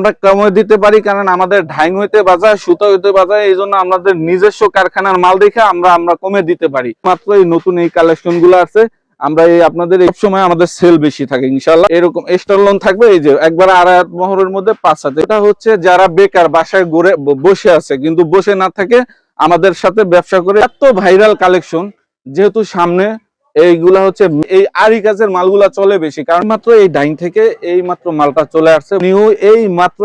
আমরা কমে দিতে পারি, কারণ আমাদের ঢাইং হইতে বাজার, সুতা হইতে বাজার, এই জন্য আমাদের নিজস্ব কারখানার মাল দেখে আমরা কমে দিতে পারি। মাত্র এই নতুন এই কালেকশন গুলো আছে, আমরা এই আপনাদের এই সময় আমাদের সেল বেশি থাকে ইনশাল্লাহ। এরকম স্টার লোন থাকবে, এই যে একবার 2.5 মোহরের মধ্যে 5 হাজার। এটা হচ্ছে যারা বেকার বাসায় ঘুরে বসে আছে, কিন্তু বসে না থাকে আমাদের সাথে ব্যবসা করে। এত ভাইরাল কালেকশন, যেহেতু সামনে এইগুলা হচ্ছে এই আরি কাজের মালগুলা চলে বেশি, কারণ মাত্র এই ডাইং থেকে এই মাত্র মালটা চলে আসছে নিউ। এই মাত্র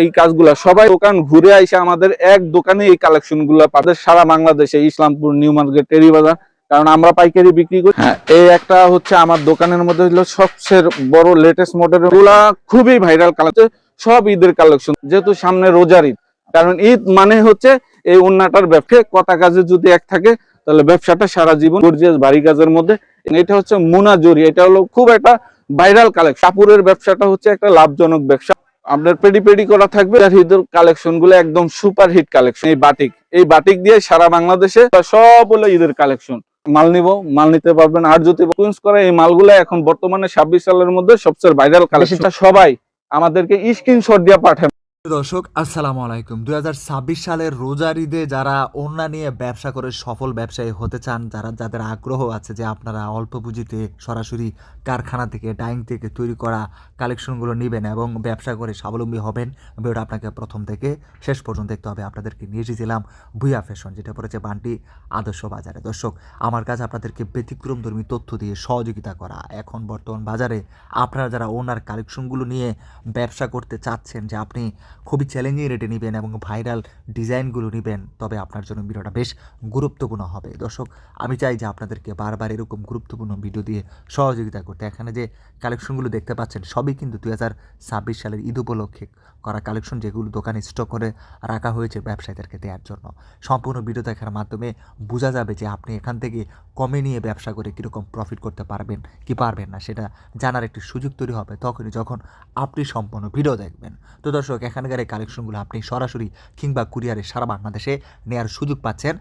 এই কাজগুলা সবাই দোকান ঘুরে আইসে আমাদের এক দোকানে এই কালেকশন গুলা পাবে সারা বাংলাদেশে, ইসলামপুর, নিউ মার্কেট, টেরিবাজার, কারণ আমরা পাইকারি বিক্রি করি। হ্যাঁ, এই একটা হচ্ছে আমার দোকানের মধ্যে হলো সবচেয়ে বড় লেটেস্ট মডেল গুলা, খুবই ভাইরাল কালেকশন, সব ঈদের কালেকশন। যেহেতু সামনে রোজার ঈদ, কারণ ঈদ মানে হচ্ছে এই ওন্নাটার ব্যবসা, কথা কাজে যদি এক থাকে তাহলে ব্যবসাটা সারা জীবন। গর্জিয়াস ভারী কাজের মধ্যে এটা হচ্ছে মুনা জরি, এটা হলো খুব একটা ভাইরাল কালেকশন। কাপড়ের ব্যবসাটা হচ্ছে একটা লাভজনক ব্যবসা। আপনার পেডি করা থাকবে। ঈদের কালেকশন গুলো একদম সুপার হিট কালেকশন। এই বাটিক দিয়ে সারা বাংলাদেশে সব হলো ঈদের কালেকশন। মাল নিব, মাল নিতে পারবেন। আর যদি কুইন্স করে এই মালগুলো এখন বর্তমানে 26 সালের মধ্যে সবচেয়ে ভাইরাল কালেকশন। সবাই আমাদেরকে স্ক্রিনশট দিয়ে পাঠান। দর্শক আসসালামু আলাইকুম। 2026 সালের রোজার ঈদে যারা ওড়না নিয়ে ব্যবসা করে সফল ব্যবসায়ী হতে চান, যাদের আগ্রহ আছে যে আপনারা অল্প পুঁজিতে সরাসরি কারখানা থেকে, ডাইং থেকে তৈরি করা কালেকশনগুলো নেবেন এবং ব্যবসা করে স্বাবলম্বী হবেন, ভিডিওটা আপনাকে প্রথম থেকে শেষ পর্যন্ত দেখতে হবে। আপনাদেরকে নিয়ে এসেছিলাম ভুইয়া ফ্যাশন, যেটা পড়েছে বান্টি আদর্শ বাজারে। দর্শক, আমার কাছে আপনাদেরকে ব্যতিক্রমধর্মী তথ্য দিয়ে সহযোগিতা করা। এখন বর্তমান বাজারে আপনারা যারা ওনার কালেকশনগুলো নিয়ে ব্যবসা করতে চাচ্ছেন, যে আপনি খুবই চ্যালেঞ্জিং রেটে নেবেন এবং ভাইরাল ডিজাইনগুলো নেবেন, তবে আপনার জন্য ভিডিওটা বেশ গুরুত্বপূর্ণ হবে। দর্শক, আমি চাই যে আপনাদেরকে বারবার এরকম গুরুত্বপূর্ণ ভিডিও দিয়ে সহযোগিতা করতে। এখানে যে কালেকশনগুলো দেখতে পাচ্ছেন সবই কিন্তু 2026 সালের ঈদ উপলক্ষে করা কালেকশন, যেগুলো দোকানে স্টক করে রাখা হয়েছে ব্যবসায়ীদেরকে দেওয়ার জন্য। সম্পূর্ণ ভিডিও দেখার মাধ্যমে বোঝা যাবে যে আপনি এখান থেকে কমে নিয়ে ব্যবসা করে কীরকম প্রফিট করতে পারবেন কি পারবেন না, সেটা জানার একটি সুযোগ তৈরি হবে তখনই যখন আপনি সম্পূর্ণ ভিডিও দেখবেন। তো দর্শক, এখানকার এই কালেকশনগুলো আপনি সরাসরি কিংবা কুরিয়ারে সারা বাংলাদেশে নেওয়ার সুযোগ পাচ্ছেন।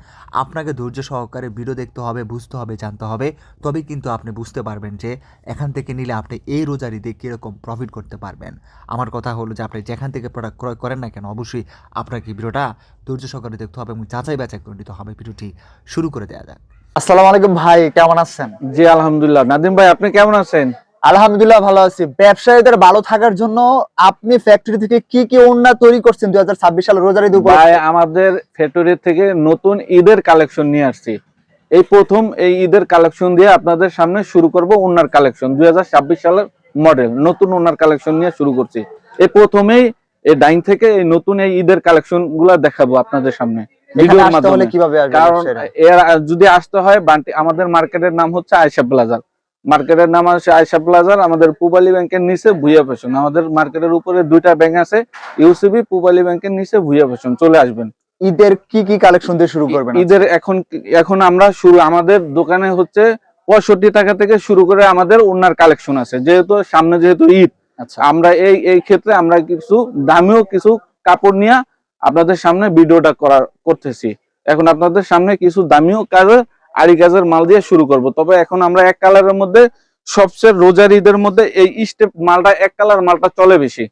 আপনাকে ধৈর্য সহকারে ভিডিও দেখতে হবে, বুঝতে হবে, জানতে হবে, তবেই কিন্তু আপনি বুঝতে পারবেন যে এখান থেকে নিলে আপনি এই রোজার ঈদে কীরকম প্রফিট করতে পারবেন। আমার কথা হলো যে আপনি যেখান থেকে প্রোডাক্ট ক্রয় করেন না কেন, অবশ্যই আপনাকে ভিডিওটা ধৈর্য সহকারে দেখতে হবে এবং যাচাই বাছাই করে নিতে হবে। ভিডিওটি শুরু করে দেওয়া যাক। আসসালামু আলাইকুম ভাই, কেমন আছেন? জি আলহামদুলিল্লাহ। নাদিম ভাই, আপনি কেমন আছেন? আলহামদুলিল্লাহ ভালো আছি। ব্যবসায়ীদের ভালো থাকার জন্য আপনি ফ্যাক্টরি থেকে কি কি ওড়না তৈরি করছেন 2026 সালের রোজার ঈদ উপলক্ষে? ভাই, আমাদের ফ্যাক্টরি থেকে নতুন ঈদের কালেকশন নিয়ে আসছি। এই প্রথম এই ঈদের কালেকশন দিয়ে আপনাদের সামনে শুরু করব ওড়নার কালেকশন। 2026 সালের মডেল নতুন ওড়নার কালেকশন নিয়ে শুরু করছি। এই প্রথমেই এই ডাইং থেকে এই নতুন এই ঈদের কালেকশন গুলা দেখাবো আপনাদের সামনে ভিডিওর মাধ্যমে। কিভাবে আসবে? কারণ যদি আসতে হয় বান্টি, আমাদের মার্কেটের নাম হচ্ছে আয়েশা প্লাজা। মার্কেটের নাম আছে আয়েশা প্লাজা। আমাদের পূবালী ব্যাংকের নিচে ভুইয়া ফ্যাশন। আমাদের মার্কেটের উপরে দুইটা ব্যাংক আছে, ইউসিবি, পূবালী ব্যাংকের নিচে ভুইয়া ফ্যাশন। চলে আসবেন। ঈদের কি কি কালেকশন দিয়ে শুরু করবেন? ঈদের এখন আমরা আমাদের দোকানে হচ্ছে 65 টাকা থেকে শুরু করে আমাদের ওড়নার কালেকশন আছে। যেহেতু ঈদ, আমরা এই ক্ষেত্রে আমরা কিছু দামিও কিছু কাপড় নিয়ে আপনাদের সামনে ভিডিওটা করতেছি। এখন আপনাদের সামনে কিছু দামিও কাজের আরি কাজের মাল দিয়ে শুরু করব। তবে এখন আমরা এক কালারের মধ্যে সবচেয়ে রোজার ঈদের মধ্যে এই স্টেপ মালটা, এক কালার মালটা চলে বেশি।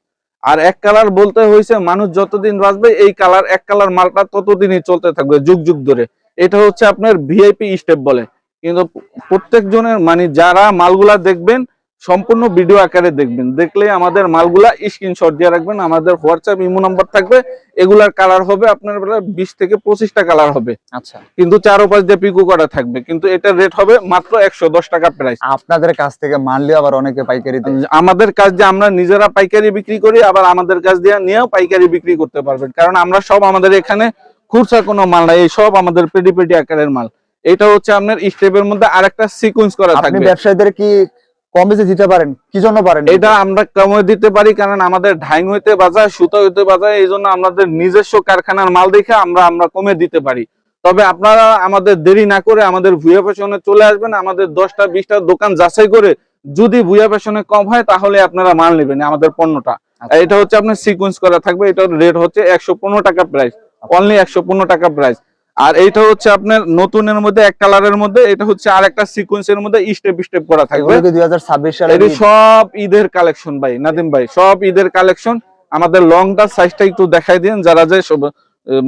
আর এক কালার বলতে হয়েছে মানুষ যতদিন বাঁচবে এই কালার, এক কালার মালটা ততদিনই চলতে থাকবে, যুগ যুগ ধরে। এটা হচ্ছে আপনার ভিআইপি স্টেপ বলে। কিন্তু প্রত্যেক জনের মানে যারা মালগুলা দেখবেন সম্পূর্ণ ভিডিও আকারে দেখবেন, দেখলে আমাদের মালগুলা স্ক্রিনশট দিয়ে রাখবেন। আমাদের হোয়াটসঅ্যাপ ইমো নাম্বার থাকবে। এগুলার কালার হবে আপনার 20 থেকে 25টা কালার হবে। আচ্ছা, কিন্তু 4 ও 5 দিয়ে পিকো করা থাকবে। কিন্তু এটার রেট হবে মাত্র 110 টাকা প্রাইস। আপনাদের কাছ থেকে মানলে আবার অনেকে পাইকারি দেয়। আমাদের কাছ দিয়ে আমরা নিজেরা পাইকারি বিক্রি করি, আবার আমাদের কাছ দিয়ে নিয়েও পাইকারি বিক্রি করতে পারবেন। কারণ আমরা সব, আমাদের এখানে খুচরা কোনো মাল নাই, এই সব আমাদের পেডি আকারের মাল। এটা হচ্ছে আপনার স্টেপের মধ্যে আরেকটা সিকোয়েন্স করা থাকবে। আপনি ব্যবসায়ীদের কি কম বেশি দিতে পারেন? কি জন্য পারেন? এটা আমরা কমে দিতে পারি, কারণ আমাদের ঢাইং হইতে বাজার, সুতা হইতে বাজার, এই জন্য আমাদের নিজস্ব কারখানার মাল দেখে আমরা কমে দিতে পারি। তবে আপনারা আমাদের দেরি না করে আমাদের ভুইয়া ফ্যাশনে চলে আসবেন। আমাদের 10টা 20টা দোকান যাচাই করে যদি ভুইয়া ফ্যাশনে কম হয় তাহলে আপনারা মাল নেবেন আমাদের পণ্যটা। এটা হচ্ছে আপনার সিকোয়েন্স করা থাকবে। এটার রেট হচ্ছে 115 টাকা প্রাইস, অনলি 115 টাকা প্রাইস। আর এইটা হচ্ছে আপনার নতুনের মধ্যে এক কালারের মধ্যে, এটা হচ্ছে আর একটা সিকোয়েন্সের মধ্যে স্টেপ করা থাকবে। 2026 সালে এটি সব ঈদের কালেকশন ভাই নাদিম ভাই, সব ঈদের কালেকশন। আমাদের লংটার সাইজটা একটু দেখাই দিন, যারা যে সব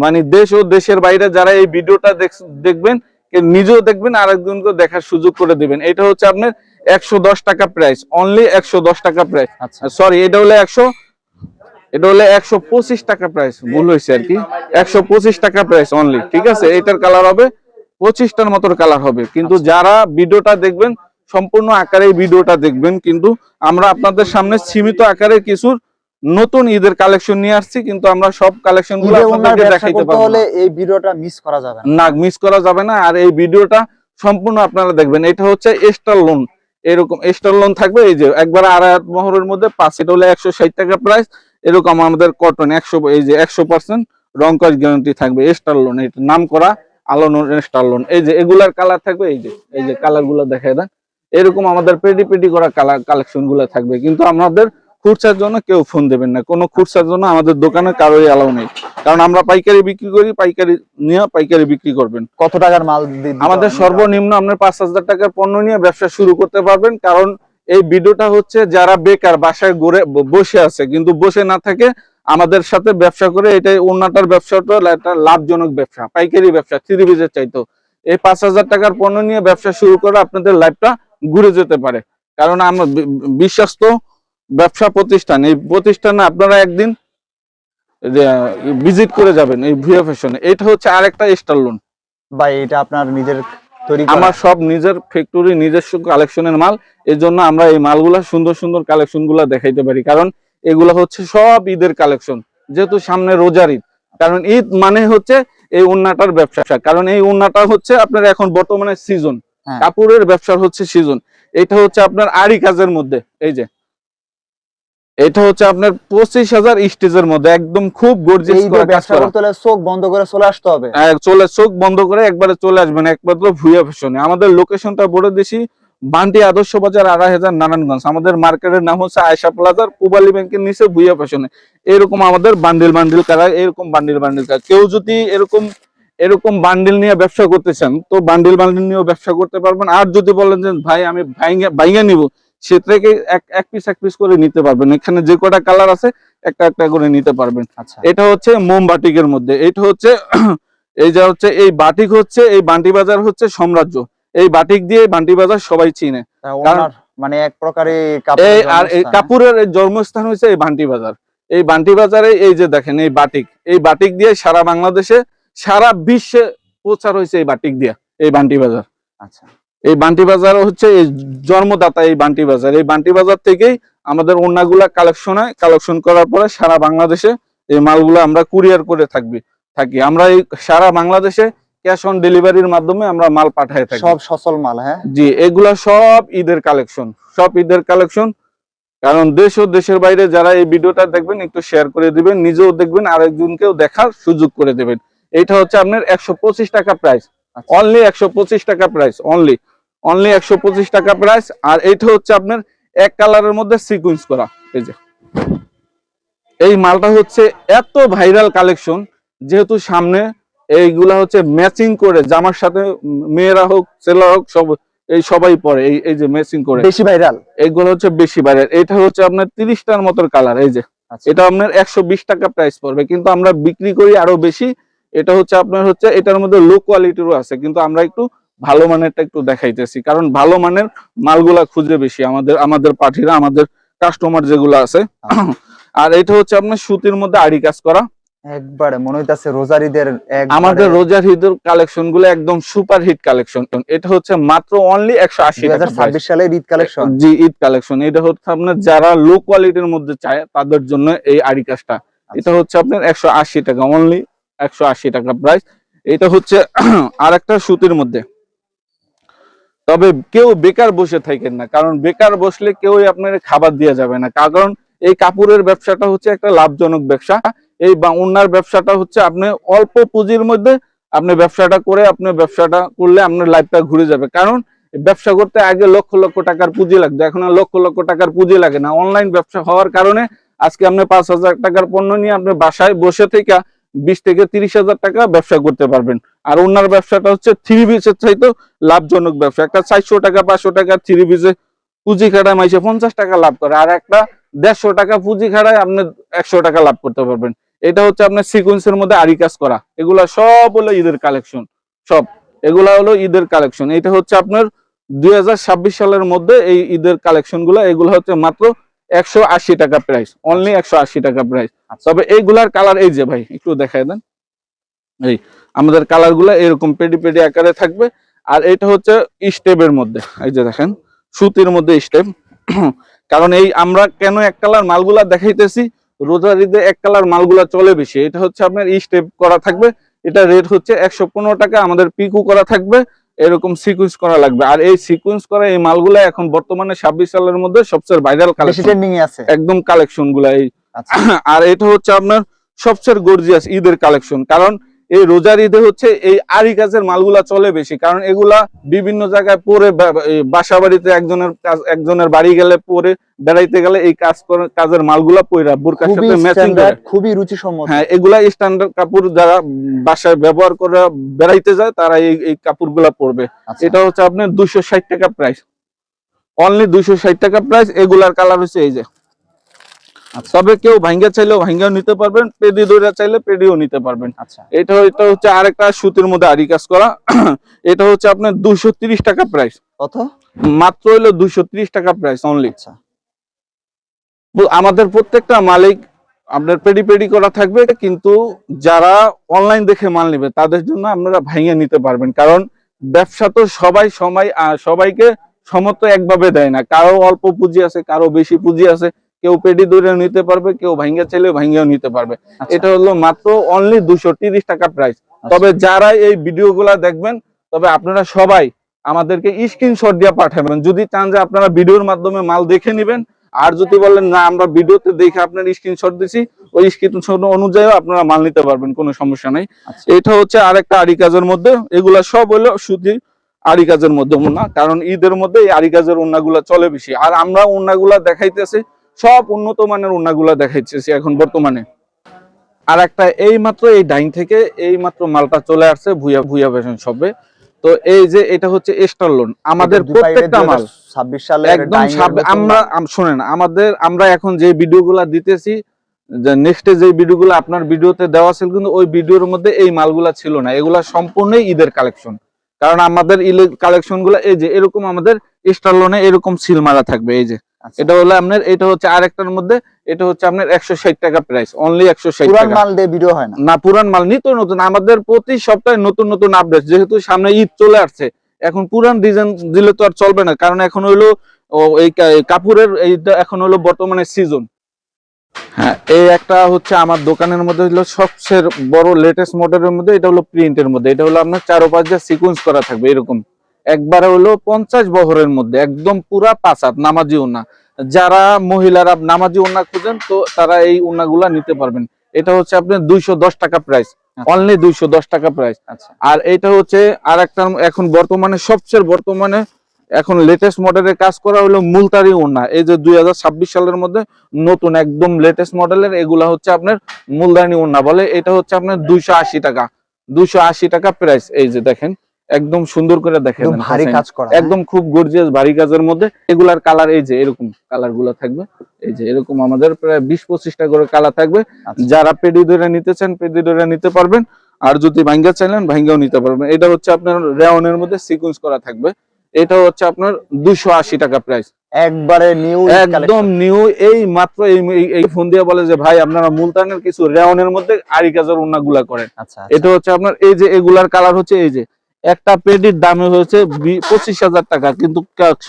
মানে দেশ ও দেশের বাইরে যারা এই ভিডিওটা দেখবেন, নিজেও দেখবেন, আরেকজনকে দেখার সুযোগ করে দিবেন। এটা হচ্ছে আপনার 110 টাকা প্রাইস, অনলি 110 টাকা প্রাইস। আচ্ছা। সরি, এটা হলো 125 টাকা প্রাইস, ভুল হয়েছে আর কি। 125 টাকা প্রাইস অনলি, ঠিক আছে। এটার কালার হবে 25টার মতো কালার হবে। কিন্তু যারা ভিডিওটা দেখবেন সম্পূর্ণ আকারে এই ভিডিওটা দেখবেন, কিন্তু আমরা আপনাদের সামনে সীমিত আকারে কিছু নতুন ঈদের কালেকশন নিয়ে আসছি, কিন্তু আমরা সব কালেকশন গুলো ঈদে ওনার আপনাদেরকে ব্যবসা দেখাইতে করতে পারবো হলে না। এই ভিডিওটা মিস করা যাবে না। না, মিস করা যাবে না। আর এই ভিডিওটা সম্পূর্ণ আপনারা দেখবেন। এটা হচ্ছে স্টার লোন, এরকম স্টার লোন থাকবে, এই যে একবার আড়াই মহরের মধ্যে 5, এটা হলো 160 টাকা প্রাইস। এরকম আমাদের কটন 100, এই যে 100% রং কস গ্যারান্টি থাকবে। স্টার লোন, এটা নাম করা আলোন স্টার লোন। এই যে এগুলার কালার থাকবে, এই যে কালার গুলো দেখায় দেন। এরকম আমাদের পেডি পেডি করা কালার কালেকশন গুলো থাকবে। কিন্তু আমাদের খুচরার জন্য কেউ ফোন দেবেন না, কোনো খুচরার জন্য আমাদের দোকানে কারোই অ্যালাউ নেই, কারণ আমরা পাইকারি বিক্রি করি, পাইকারি নিয়ে পাইকারি বিক্রি করবেন। কত টাকার মাল আমাদের সর্বনিম্ন আপনার 5,000 টাকার পণ্য নিয়ে ব্যবসা শুরু করতে পারবেন। কারণ এই ভিডিওটা হচ্ছে যারা বেকার বাসায় ঘুরে বসে আছে, কিন্তু বসে না থাকে আমাদের সাথে ব্যবসা করে, এটাই ওনাটার ব্যবসাটা একটা লাভজনক ব্যবসা, পাইকারি ব্যবসা, 3 পিসের চাইতো। এই 5,000 টাকার পণ্য নিয়ে ব্যবসা শুরু করে আপনাদের লাইফটা ঘুরে যেতে পারে। কারণ আমরা বিশ্বস্ত ব্যবসা প্রতিষ্ঠান, এই প্রতিষ্ঠানে আপনারা একদিন ভিজিট করে যাবেন এই ভুয়া ফ্যাশনে। এটা হচ্ছে আরেকটা স্টার লোন ভাই, এটা আপনার নিজের তৈরি করা? আমার সব নিজের ফ্যাক্টরি, নিজস্ব কালেকশনের মাল। এই জন্য আমরা এই মালগুলা সুন্দর সুন্দর কালেকশন গুলা দেখাইতে পারি, কারণ এগুলা হচ্ছে সব ঈদের কালেকশন। যেহেতু সামনে রোজার ঈদ, কারণ ঈদ মানে হচ্ছে এই ওন্নাটার ব্যবসা, কারণ এই ওন্নাটা হচ্ছে আপনার এখন বর্তমানে সিজন, হ্যাঁ। কাপড়ের ব্যবসার হচ্ছে সিজন। এটা হচ্ছে আপনার আড়ি কাজের মধ্যে, এই যে এটা হচ্ছে আপনার 25,000 স্টেজের মধ্যে, একদম খুব গর্জিয়াস এই করে কাজ ব্যবসা করা। করতে হলে চোখ বন্ধ করে চলে আসতে হবে। চোখ বন্ধ করে একবারে চলে আসবেন একমাত্র ভুইয়া ফ্যাশনে। আমাদের লোকেশনটা বলে দিছি, বান্টি আদর্শ বাজার, 2,500 নারায়ণগঞ্জ। আমাদের মার্কেটের নাম হচ্ছে আয়শা প্লাজার, পূবালী ব্যাংকের নিচে ভুইয়া ফ্যাশনে। এরকম আমাদের বান্ডিল বান্ডিল কালার, এরকম বান্ডিল বান্ডিল কালার। কেউ যদি এরকম বান্ডিল নিয়ে ব্যবসা করতে চান, তো বান্ডিল বান্ডিল নিয়েও ব্যবসা করতে পারবেন। আর যদি বলেন যে ভাই আমি ভাইঙ্গা নিব, সে থেকে এক পিস করে নিতে পারবেন। এখানে যে কটা কালার আছে একটা একটা করে নিতে পারবেন। আচ্ছা। এটা হচ্ছে মোম বাটিকের মধ্যে, এটা হচ্ছে এই যে হচ্ছে এই বাটিক হচ্ছে, এই বান্টি বাজার হচ্ছে সাম্রাজ্য। এই বাটিক দিয়ে বান্টি বাজার সবাই চিনে। ওনার মানে এক প্রকারে এই আর এই কাপুরের জন্মস্থান হচ্ছে এই বান্টি বাজার। এই বান্টি বাজারে এই যে দেখেন এই বাটিক দিয়ে সারা বাংলাদেশে, সারা বিশ্বে প্রচার হয়েছে এই বাটিক দিয়ে, এই বান্টি বাজার। আচ্ছা। এই বান্টি বাজার হচ্ছে এই জন্মদাতা, এই বান্টি বাজার। এই বান্টি বাজার থেকেই আমাদের ওন্নাগুলা কালেকশন করার পরে সারা বাংলাদেশে এই মালগুলো আমরা কুরিয়ার করে থাকি। আমরা এই সারা বাংলাদেশে ক্যাশ অন ডেলিভারির মাধ্যমে আমরা মাল পাঠাই থাকি। সব সচল মাল? হ্যাঁ জি, এগুলা সব ঈদের কালেকশন। কারণ দেশ ও দেশের বাইরে যারা এই ভিডিওটা দেখবেন একটু শেয়ার করে দিবেন, নিজেও দেখবেন, আরেকজনকেও দেখার সুযোগ করে দেবেন। এটা হচ্ছে আপনার 125 টাকা প্রাইস, অনলি 125 টাকা প্রাইস, অনলি 125 টাকা প্রাইস। আর এটা হচ্ছে আপনার এক কালারের মধ্যে সিকোয়েন্স করা। এই যে এই মালটা হচ্ছে এত ভাইরাল কালেকশন, যেহেতু সামনে এইগুলা হচ্ছে ম্যাচিং করে জামার সাথে, মেয়েরা হোক ছেলেরা হোক সবাই পরে, এই যে ম্যাচিং করে বেশি ভাইরাল, এইগুলো হচ্ছে বেশি ভাইরাল। এটা হচ্ছে আপনার 30টার মতো কালার। এই যে এটা আপনার 120 টাকা প্রাইস পড়বে, কিন্তু আমরা বিক্রি করি আরো বেশি। এটা হচ্ছে আপনার হচ্ছে এটার মধ্যে লো কোয়ালিটিরও আছে, কিন্তু আমরা একটু ভালো মানেরটা একটু দেখাইতেছি, কারণ ভালো মানের মালগুলা খুঁজে বেশি আমাদের পাঠিরা, আমাদের কাস্টমার যেগুলো আছে। আর এটা হচ্ছে আপনার সুতির মধ্যে আড়ি কাজ করা, একবারে মনে হইতাছে রোজার ঈদের। আমাদের রোজার ঈদের কালেকশন গুলো একদম সুপার হিট কালেকশন। এটা হচ্ছে মাত্র অনলি 180 টাকা। 2026 সালের ঈদ কালেকশন। জি, ঈদ কালেকশন। এটা হচ্ছে আপনার যারা লো কোয়ালিটির মধ্যে চায় তাদের জন্য এই আড়ি কাজটা। এটা হচ্ছে আপনার 180 টাকা, অনলি 180 টাকা প্রাইস। এটা হচ্ছে আরেকটা সুতির মধ্যে। তবে কেউ বেকার বসে থাকেন না, কারণ বেকার বসলে কেউই আপনার খাবার দিয়ে যাবে না। কারণ এই কাপড়ের ব্যবসাটা হচ্ছে একটা লাভজনক ব্যবসা। এই ওনার ব্যবসাটা হচ্ছে আপনি অল্প পুঁজির মধ্যে আপনি ব্যবসাটা করলে আপনার লাইফটা ঘুরে যাবে। কারণ ব্যবসা করতে আগে লক্ষ লক্ষ টাকার পুঁজি লাগতো, এখন আর লক্ষ লক্ষ টাকার পুঁজি লাগে না। অনলাইন ব্যবসা হওয়ার কারণে আজকে আপনি 5,000 টাকার পণ্য নিয়ে আপনি বাসায় বসে থেকে 20 থেকে 30,000 টাকা ব্যবসা করতে পারবেন। আর ওনার ব্যবসাটা হচ্ছে 3 পিসের চাইতে লাভজনক ব্যবসা। একটা 400 টাকা 500 টাকা 3 পিসে পুঁজি খাটায় মাইসে 50 টাকা লাভ করে, আর একটা 150 টাকা পুঁজি খাটায় আপনি 100 টাকা লাভ করতে পারবেন। এটা হচ্ছে আপনার সিকোয়েন্সের মধ্যে আরি কাজ করা, এগুলা সব হলো ঈদের কালেকশন, সব এগুলা হলো ঈদের কালেকশন। এটা হচ্ছে আপনার 2026 সালের মধ্যে এই ঈদের কালেকশন গুলা, এগুলো হচ্ছে মাত্র 180 টাকা প্রাইস, অনলি 180 টাকা প্রাইস। তবে এইগুলার কালার এই যে ভাই একটু দেখায় দেন, এই আমাদের কালার গুলা এরকম পেডি পেডি আকারে থাকবে। আর এটা হচ্ছে স্টেপের মধ্যে, এই যে দেখেন সুতির মধ্যে স্টেপ। কারণ এই আমরা কেন এক কালার মালগুলা দেখাইতেছি, রোজার ঈদে এক কালার মালগুলা চলে বেশি। এটা হচ্ছে আপনার স্টেপ করা থাকবে, এটা রেট হচ্ছে 115 টাকা। আমাদের পিকু করা থাকবে, এরকম সিকোয়েন্স করা লাগবে। আর এই সিকোয়েন্স করা এই মালগুলা এখন বর্তমানে 26 সালের মধ্যে সবচেয়ে ভাইরাল বেশি কালেকশন, ট্রেন্ডিং এ আছে একদম কালেকশন গুলা এই। আচ্ছা আর এটা হচ্ছে আপনার সবচেয়ে গর্জিয়াস ঈদের কালেকশন, কারণ এই রোজার ঈদে হচ্ছে এই আরি কাজের মালগুলা চলে বেশি, কারণ এগুলা বিভিন্ন জায়গায় পরে বাসা বাড়িতে একজনের বাড়ি গেলে পরে বেড়াইতে গেলে এই কাজের মালগুলা পয়রা বোরকার খুবই সাথে ম্যাচিং করে। স্ট্যান্ডার্ড, খুবই রুচিসম্মত। হ্যাঁ, এগুলা স্ট্যান্ডার্ড কাপড়, যারা বাসায় ব্যবহার করে বেড়াইতে যায় তারা এই কাপড়গুলা পরবে। আচ্ছা। এটা হচ্ছে আপনার 260 টাকা প্রাইস, অনলি 260 টাকা প্রাইস। এগুলার কালার হচ্ছে এই যে। তবে কেউ ভাঙ্গা চাইলেও ভাঙ্গাও নিতে পারবেন, পেডি দইরা চাইলে পেডিও নিতে পারবেন। আচ্ছা এটা হচ্ছে আরেকটা সুতির মধ্যে আরি কাজ করা। এটা হচ্ছে আপনার 230 টাকা প্রাইস, কত? মাত্র হলো 230 টাকা প্রাইস অনলি। আচ্ছা আমাদের প্রত্যেকটা মালিক আপনার পেডি পেডি করা থাকবে, কিন্তু যারা অনলাইন দেখে মাল নেবে তাদের জন্য আপনারা ভাঙিয়ে নিতে পারবেন। কারণ ব্যবসা তো সবাইকে সমর্থ একভাবে দেয় না, কারো অল্প পুঁজি আছে, কারো বেশি পুঁজি আছে। কেউ পেডি দৌড়ে নিতে পারবে, কেউ ভাঙ্গা চাইলে ভাঙ্গিয়াও নিতে পারবে। এটা হলো মাত্র অনলি 230 টাকা প্রাইস। তবে যারা এই ভিডিও গুলা দেখবেন, তবে আপনারা সবাই আমাদেরকে স্ক্রিনশট দিয়ে পাঠাবেন, যদি চান যে আপনারা ভিডিওর মাধ্যমে মাল দেখে নিবেন। আর যদি বলেন না আমরা ভিডিওতে দেখে আপনার স্ক্রিনশট দিছি, ওই স্ক্রিনশট অনুযায়ী আপনারা মাল নিতে পারবেন, কোনো সমস্যা নাই। এটা হচ্ছে আরেকটা আরি কাজের মধ্যে, এগুলা সব হলো সুতি আরি কাজের মধ্যে ওন্না, কারণ ঈদের মধ্যে এই আরি কাজের ওন্নাগুলা চলে বেশি। আর আমরা ওন্নাগুলা দেখাইতেছি সব উন্নত মানের ওন্নাগুলা দেখাইতেছি এখন বর্তমানে। আর একটা এই মাত্র এই ডাইং থেকে এই মাত্র মালটা চলে আসছে ভুইয়া ফ্যাশন শপে। তো এই যে এটা হচ্ছে স্টার লোন, আমাদের প্রত্যেকটা মাল 26 সালে একদম শুনেন, আমরা এখন যে ভিডিওগুলা দিতেছি, যে নেক্সটে যে ভিডিওগুলো আপনার ভিডিওতে দেওয়া ছিল, কিন্তু ওই ভিডিওর মধ্যে এই মালগুলা ছিল না। এগুলা সম্পূর্ণই ঈদের কালেকশন, কারণ আমাদের ঈদের কালেকশন গুলা এই যে এরকম আমাদের স্টার লোনে এরকম সিল মারা থাকবে। এই যে এটা হলো আপনার, এটা হচ্ছে আরেকটার মধ্যে, এটা হচ্ছে আপনার 160 টাকা প্রাইস, অনলি 160 টাকা। পুরান মাল দিয়ে ভিডিও হয় না, পুরান মাল নিত্য নতুন, আমাদের প্রতি সপ্তাহে নতুন নতুন আপডেট। যেহেতু সামনে ঈদ চলে আসছে, এখন পুরান ডিজাইন দিলে তো আর চলবে না, কারণ এখন হলো এই কাপড়ের এইটা এখন হলো বর্তমানে সিজন। হ্যাঁ, এই একটা হচ্ছে আমার দোকানের মধ্যে হলো সবচেয়ে বড় লেটেস্ট মডেলের মধ্যে, এটা হলো প্রিন্টের মধ্যে। এটা হলো আপনার 4-5 দিয়ে সিকোয়েন্স করা থাকবে এরকম, একবারে হলো 50 বহরের মধ্যে, একদম পুরা 5 হাত নামাজি ওন্না। যারা মহিলারা নামাজি ওন্না খুঁজেন, তো তারা এই ওন্নাগুলা নিতে পারবেন। এটা হচ্ছে আপনার 210 টাকা প্রাইস, অনলি 210 টাকা প্রাইস। আর এটা হচ্ছে আরেকটা এখন বর্তমানে এখন লেটেস্ট মডেলের কাজ করা হলো মুলতানি ওন্না। এই যে 2026 সালের মধ্যে নতুন একদম লেটেস্ট মডেলের এগুলা হচ্ছে আপনার মুলতানি ওন্না বলে। এটা হচ্ছে আপনার 280 টাকা প্রাইস। এই যে দেখেন একদম সুন্দর করে দেখেন, ভারী কাজ করা, একদম খুব গর্জিয়াস ভারী কাজের মধ্যে। এগুলার কালার এই যে এরকম কালার গুলা থাকবে, এই যে এরকম আমাদের প্রায় 20-25টা করে কালার থাকবে। যারা পেডি ধরে নিতে চান পেডি ধরে নিতে পারবেন, আর যদি ভাঙ্গা চাইলেন ভাঙ্গাও নিতে পারবেন। এটা হচ্ছে আপনার রেওনের মধ্যে সিকোয়েন্স করা থাকবে। এটা হচ্ছে আপনার 280 টাকা প্রাইস, একবারে নিউ, একদম নিউ। এই মাত্র এই ফোন দিয়ে বলে যে ভাই আপনারা মুলতানের কিছু রেওনের মধ্যে আরি কাজের ওন্না গুলা করেন। এটা হচ্ছে আপনার এই যে এগুলার কালার হচ্ছে এই যে একটা পেডির দাম হচ্ছে 25,000 টাকা, কিন্তু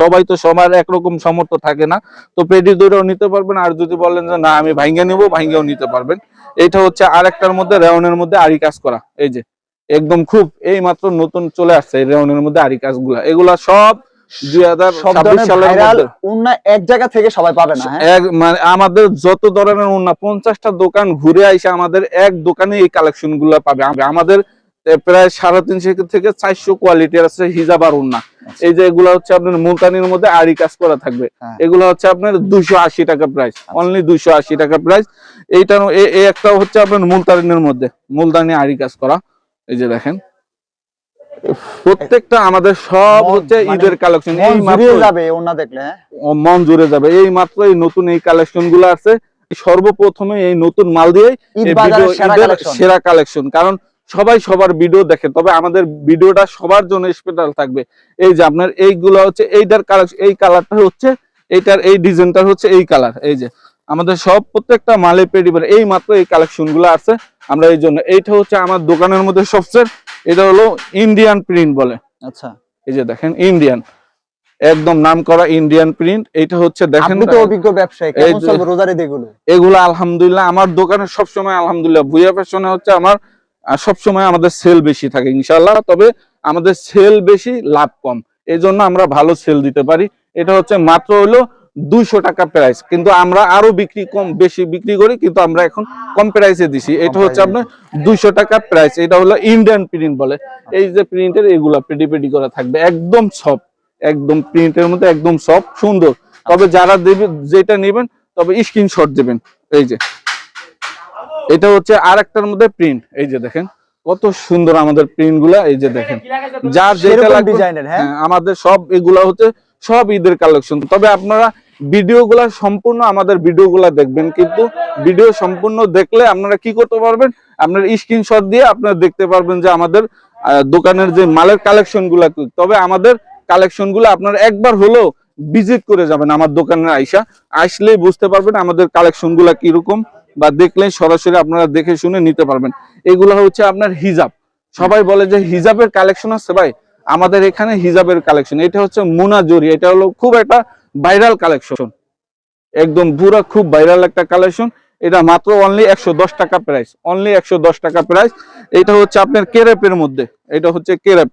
সবাই তো সবার একরকম সামর্থ্য থাকে না, তো পেডি দইরাও নিতে পারবেন। আর যদি বলেন যে না আমি ভাঙ্গা নেবো, ভাঙ্গাও নিতে পারবেন। এটা হচ্ছে আরেকটার মধ্যে রেওনের মধ্যে আরি কাজ করা, এই যে একদম খুব এই মাত্র নতুন চলে আসছে এই রেওনের মধ্যে আরি কাজগুলা। এগুলা সব 2026 সালের মধ্যে ওন্না এক জায়গা থেকে সবাই পাবে না। মানে আমাদের যত ধরনের ওন্না 50টা দোকান ঘুরে আইসা আমাদের এক দোকানে এই কালেকশন গুলা পাবে। আমাদের প্রায় 350 থেকে 400 কোয়ালিটির আছে হিজাব আর ওন্না। এই যে এগুলা হচ্ছে আপনার মুলতানির মধ্যে আরি কাজ করা থাকবে। এগুলো হচ্ছে আপনার 280 টাকা প্রাইস, অনলি 280 টাকা প্রাইস। এইটা এই একটা হচ্ছে আপনার মুলতানির মধ্যে মুলতানি আরি কাজ করা। এই যে দেখেন প্রত্যেকটা আমাদের সব মন- হচ্ছে মানে ঈদের কালেকশন। মন এই জুড়িয়ে মাত্র যাবে ওনা দেখলে, হ্যাঁ? মন জুড়ে যাবে, এই মাত্র এই নতুন এই কালেকশন গুলো আছে। সর্বপ্রথমে এই নতুন মাল দিয়ে ঈদ এই বাজারের ভিডিও সেরা ঈদের কালেকশন। সেরা কালেকশন, কারণ সবাই সবার ভিডিও দেখে, তবে আমাদের ভিডিওটা সবার জন্য স্পেশাল থাকবে। এই যে আপনার এইগুলো হচ্ছে এইটার কালার, এই কালারটা হচ্ছে এইটার, এই ডিজাইনটা হচ্ছে এই কালার। এই যে আমাদের সব প্রত্যেকটা মালে পেডি পেডি এই মাত্র এই কালেকশন গুলো আছে। আমরা এই জন্য এইটা হচ্ছে আমার দোকানের মধ্যে সবচেয়ে, এটা হলো ইন্ডিয়ান প্রিন্ট বলে। আচ্ছা, এই যে দেখেন ইন্ডিয়ান, একদম নাম করা ইন্ডিয়ান প্রিন্ট। এটা হচ্ছে দেখেন, আপনি তো অভিজ্ঞ ব্যবসায়ী, এই কেমন যে- চলবে রোজার ঈদ এগুলো? এগুলো আলহামদুলিল্লাহ আমার দোকানে সবসময় আলহামদুলিল্লাহ ভুইয়া ফ্যাশনে হচ্ছে আমার সবসময় আমাদের সেল বেশি থাকে ইনশাল্লাহ। তবে আমাদের সেল বেশি, লাভ কম, এই জন্য আমরা ভালো সেল দিতে পারি। এটা হচ্ছে মাত্র হলো 200 টাকা প্রাইস, কিন্তু আমরা আরো বিক্রি কম বেশি বিক্রি করি, কিন্তু আমরা এখন কম প্রাইসে দিছি। এটা হচ্ছে আপনার 200 টাকা প্রাইস। এটা হলো ইন্ডিয়ান প্রিন্ট বলে। এই যে প্রিন্টের এগুলা পেডি পেডি করা থাকবে, একদম সফট, একদম প্রিন্টের মধ্যে একদম সফট সুন্দর। তবে যারা দেবে যেটা নেবেন তবে স্ক্রিনশট দেবেন। এই যে এটা হচ্ছে আরেকটার মধ্যে প্রিন্ট, এই যে দেখেন কত সুন্দর আমাদের প্রিন্ট গুলা। এই যে দেখেন যার যেটা সেরকম লাগবে ডিজাইনের, হ্যাঁ? হ্যাঁ, আমাদের সব এগুলা হচ্ছে সব ঈদের কালেকশন। তবে আপনারা ভিডিওগুলা সম্পূর্ণ আমাদের ভিডিওগুলা দেখবেন, কিন্তু ভিডিও সম্পূর্ণ দেখলে আপনারা কি করতে পারবেন, আপনার স্ক্রিনশট দিয়ে আপনারা দেখতে পারবেন যে আমাদের দোকানের যে মালের কালেকশন গুলা কি। তবে আমাদের কালেকশন গুলো আপনারা একবার হলেও ভিজিট করে যাবেন আমার দোকানে আসলেই বুঝতে পারবেন আমাদের কালেকশন গুলা কিরকম, বা দেখলে সরাসরি আপনারা দেখে শুনে নিতে পারবেন। এগুলো হচ্ছে আপনার হিজাব, সবাই বলে যে হিজাবের কালেকশন আছে ভাই, আমাদের এখানে হিজাবের কালেকশন। এটা হচ্ছে মুনা জরি, এটা হলো খুব একটা ভাইরাল কালেকশন, একদম পুরা খুব ভাইরাল একটা কালেকশন। এটা মাত্র অনলি 110 টাকা প্রাইস, অনলি 110 টাকা প্রাইস। এটা হচ্ছে আপনার কেরেপের মধ্যে, এটা হচ্ছে কেরেপ,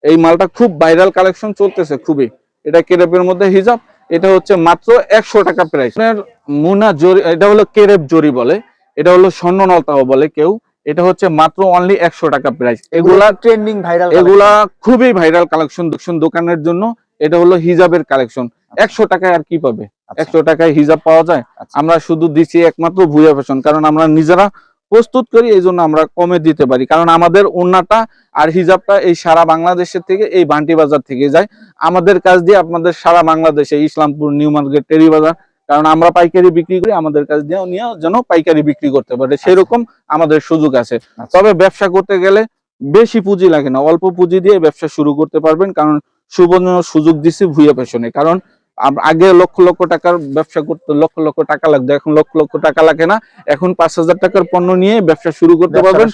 এই মালটা খুব ভাইরাল কালেকশন চলতেছে খুবই। এটা কেরেপের মধ্যে হিজাব, এটা হচ্ছে মাত্র 100 টাকা প্রাইস। আপনার মুনা জরি, এটা হলো কেরেপ জরি বলে, এটা হলো স্বর্ণনলতাও বলে কেউ। এটা হচ্ছে মাত্র অনলি 100 টাকা প্রাইস। এগুলা ট্রেন্ডিং ভাইরাল, এগুলা খুবই ভাইরাল কালেকশন দোকানের জন্য। এটা হলো হিজাবের কালেকশন। 100 টাকায় আর কি পাবে, 100 টাকায় হিজাব পাওয়া যায়? আমরা শুধু দিচ্ছি একমাত্র ভুইয়া ফ্যাশন, কারণ আমরা নিজেরা প্রস্তুত করি, এই জন্য আমরা কমে দিতে পারি। কারণ আমাদের ওড়নাটা আর হিজাবটা এই সারা বাংলাদেশের থেকে, এই বান্টি বাজার থেকে যায়। আমাদের কাছ দিয়ে আপনাদের সারা বাংলাদেশে ইসলামপুর, নিউ মার্কেট, টেরি বাজার, কারণ আমরা পাইকারি বিক্রি করি, আমাদের কাছ দিয়ে নিয়ে যেন পাইকারি বিক্রি করতে পারে সেরকম আমাদের সুযোগ আছে। তবে ব্যবসা করতে গেলে বেশি পুঁজি লাগে না, অল্প পুঁজি দিয়ে ব্যবসা শুরু করতে পারবেন। কারণ সুবর্ণ সুযোগ দিছি ভুইয়া ফ্যাশনে। কারণ আগে লক্ষ লক্ষ টাকার ব্যবসা করতে লক্ষ লক্ষ টাকা লাগতো, এখন লক্ষ লক্ষ টাকা লাগে না। এখন 5,000 টাকার পণ্য নিয়ে ব্যবসা শুরু করতে পারবেন।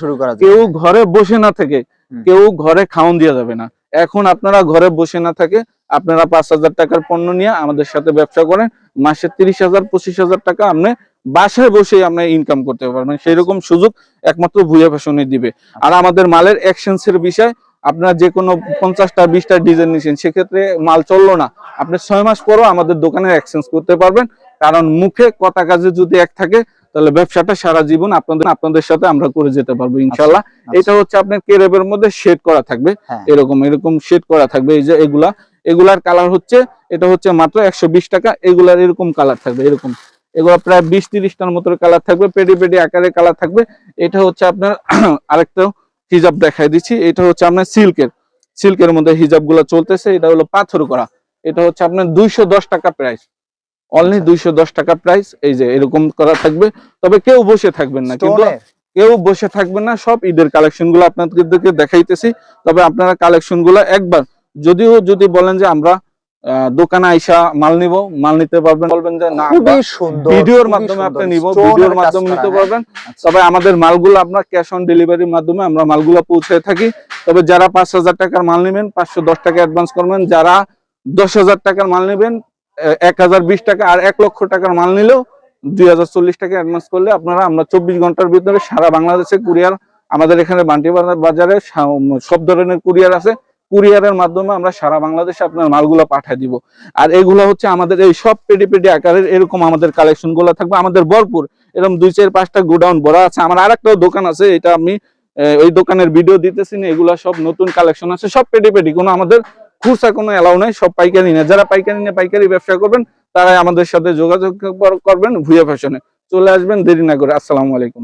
কেউ ঘরে বসে না থেকে, কেউ ঘরে খাওয়ান দিয়ে যাবে না। এখন আপনারা ঘরে বসে না থাকে আপনারা 5,000 টাকার পণ্য নিয়ে আমাদের সাথে ব্যবসা করেন, মাসে 30,000 25,000 টাকা আপনি বাসায় বসে আপনি ইনকাম করতে পারবেন। সেই রকম সুযোগ একমাত্র ভুইয়া ফ্যাশনে দিবে। আর আমাদের মালের এক্সচেঞ্জের বিষয়, আপনারা যে কোনো 50টা 20টা ডিজাইন নিছেন, সেক্ষেত্রে মাল চললো না, আপনি 6 মাস পরও আমাদের দোকানে এক্সচেঞ্জ করতে পারবেন। কারণ মুখে কথা কাজে যদি এক থাকে, তাহলে ব্যবসাটা সারা জীবন আপনাদের সাথে আমরা করে যেতে পারবো ইনশাল্লাহ। এটা হচ্ছে আপনার কেরেবের মধ্যে শেড করা থাকবে, এরকম শেড করা থাকবে। এই যে এগুলার কালার হচ্ছে, এটা হচ্ছে মাত্র 120 টাকা। এগুলার এরকম কালার থাকবে, এরকম এগুলো প্রায় 20-30টার মতো কালার থাকবে, পেডি পেডি আকারে কালার থাকবে। এটা হচ্ছে আপনার আরেকটা হিজাব দেখাই দিচ্ছি, এটা হচ্ছে আপনার সিল্কের মধ্যে হিজাব গুলো চলতেছে। এটা হলো পাথর করা, এটা হচ্ছে আপনার 210 টাকা প্রাইস, অনলি 210 টাকা প্রাইস। এই যে এরকম করা থাকবে। তবে কেউ বসে থাকবেন না, কিন্তু কেউ বসে থাকবেন না, সব ঈদের কালেকশন গুলো আপনাদেরকে দেখাইতেছি। তবে আপনারা কালেকশন গুলো একবার যদি বলেন যে আমরা দোকানে আইসা মাল নিব, মাল নিতে পারবেন, বলবেন যে না ভিডিওর মাধ্যমে আপনি নিব, ভিডিওর মাধ্যমে নিতে পারবেন। তবে আমাদের মালগুলো আপনার ক্যাশ অন ডেলিভারির মাধ্যমে আমরা মালগুলো পৌঁছে থাকি। তবে যারা 5,000 টাকার মাল নেবেন 510 টাকা অ্যাডভান্স করবেন, যারা 10,000 টাকার মাল নেবেন 1,020 টাকা, আর 1 লক্ষ টাকার মাল নিলেও 2,040 টাকা অ্যাডভান্স করলে আপনারা আমরা 24 ঘন্টার ভিতরে সারা বাংলাদেশে কুরিয়ার, আমাদের এখানে বান্টি বাজারে সব ধরনের কুরিয়ার আছে, কুরিয়ারের মাধ্যমে আমরা সারা বাংলাদেশে আপনার মালগুলো পাঠিয়ে দিব। আর এগুলো হচ্ছে আমাদের এই সব পেডি পেডি আকারের এরকম আমাদের কালেকশন গুলো থাকবে। আমাদের ভরপুর এরকম 2-4-5টা গোডাউন ভরা আছে। আমার আরেকটা দোকান আছে, এটা আমি ওই দোকানের ভিডিও দিতেছি না। এগুলা সব নতুন কালেকশন আছে, সব পেডি পেডি, কোনো আমাদের খুচরা কোনো এলাও নাই, সব পাইকারি না। যারা পাইকারি নিয়ে পাইকারি ব্যবসা করবেন তারাই আমাদের সাথে যোগাযোগ করবেন। ভুইয়া ফ্যাশনে চলে আসবেন, দেরি না করে। আসসালামু আলাইকুম।